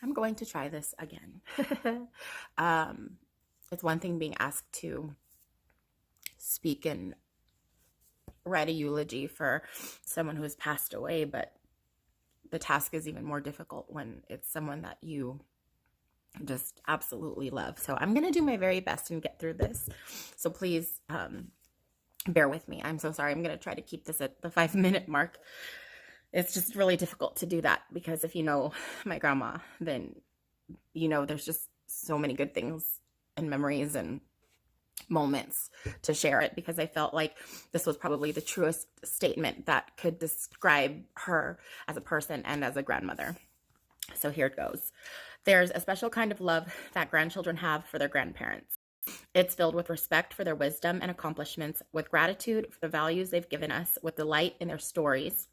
I'm going to try this again. It's one thing being asked to speak and write a eulogy for someone who has passed away, but the task is even more difficult when it's someone that you just absolutely love. So I'm going to do my very best and get through this. So please bear with me. I'm so sorry. I'm going to try to keep this at the 5-minute mark. It's just really difficult to do that because if you know my grandma, then you know there's just so many good things and memories and moments to share it, because I felt like this was probably the truest statement that could describe her as a person and as a grandmother. So here it goes. There's a special kind of love that grandchildren have for their grandparents. It's filled with respect for their wisdom and accomplishments, with gratitude for the values they've given us, with delight in their stories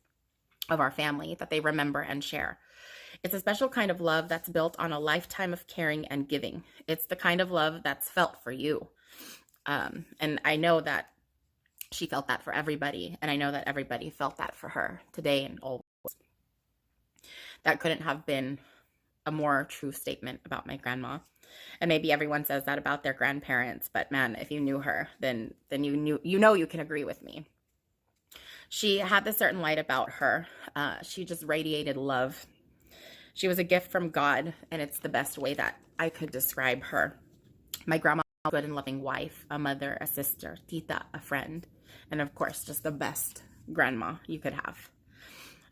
of our family that they remember and share. It's a special kind of love that's built on a lifetime of caring and giving. It's the kind of love that's felt for you. And I know that she felt that for everybody, and I know that everybody felt that for her today and always. That couldn't have been a more true statement about my grandma. And maybe everyone says that about their grandparents, but man, if you knew her, then you can agree with me. She had this certain light about her. She just radiated love. She was a gift from God, and it's the best way that I could describe her. My grandma was a good and loving wife, a mother, a sister, tita, a friend, and of course, just the best grandma you could have.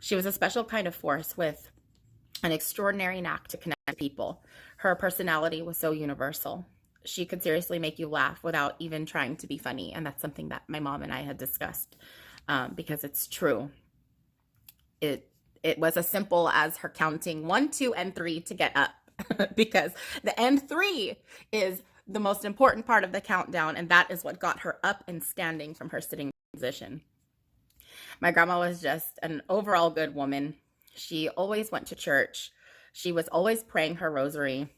She was a special kind of force with an extraordinary knack to connect with people. Her personality was so universal. She could seriously make you laugh without even trying to be funny, and that's something that my mom and I had discussed because it's true. It was as simple as her counting 1, 2, and 3 to get up because the end 3 is the most important part of the countdown, and that is what got her up and standing from her sitting position. My grandma was just an overall good woman. She always went to church. She was always praying her rosary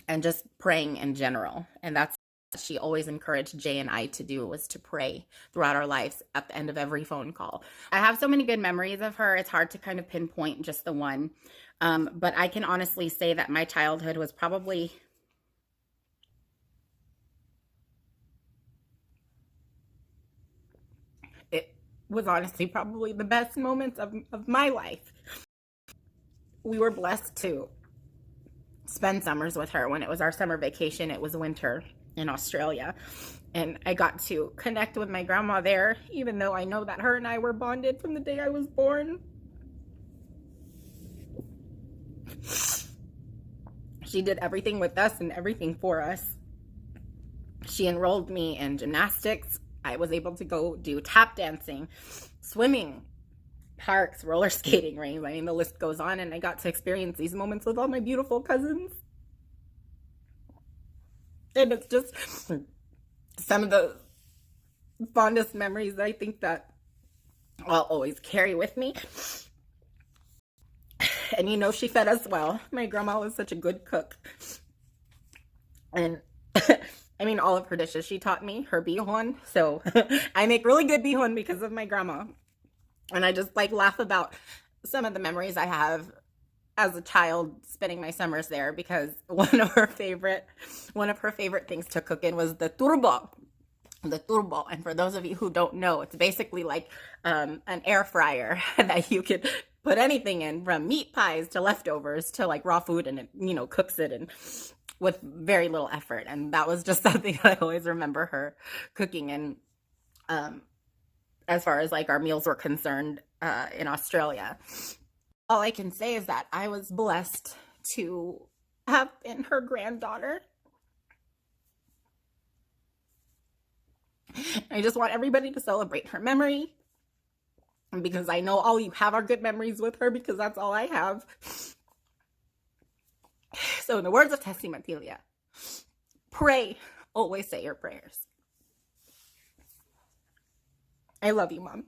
and just praying in general. And that's what she always encouraged Jay and I to do, was to pray throughout our lives at the end of every phone call. I have so many good memories of her. It's hard to kind of pinpoint just the one. But I can honestly say that my childhood was probably probably the best moments of my life. We were blessed to spend summers with her. When it was our summer vacation, it was winter in Australia. And I got to connect with my grandma there, even though I know that her and I were bonded from the day I was born. She did everything with us and everything for us. She enrolled me in gymnastics. I was able to go do tap dancing, swimming, parks, roller skating rings. I mean, the list goes on, and I got to experience these moments with all my beautiful cousins. And it's just some of the fondest memories I think that I'll always carry with me. And you know, she fed us well. My grandma was such a good cook. And I mean, all of her dishes she taught me, her bihon. So I make really good bihon because of my grandma. And I just like laugh about some of the memories I have as a child spending my summers there, because one of her favorite things to cook in was the turbo. The turbo. And for those of you who don't know, it's basically like an air fryer that you could put anything in, from meat pies to leftovers to like raw food, and it, you know, cooks it and with very little effort. And that was just something I always remember her cooking. And as far as like our meals were concerned in Australia, all I can say is that I was blessed to have been her granddaughter. I just want everybody to celebrate her memory, because I know all you have are good memories with her, because that's all I have. So in the words of Tessie Matilia, pray, always say your prayers. I love you, Mom.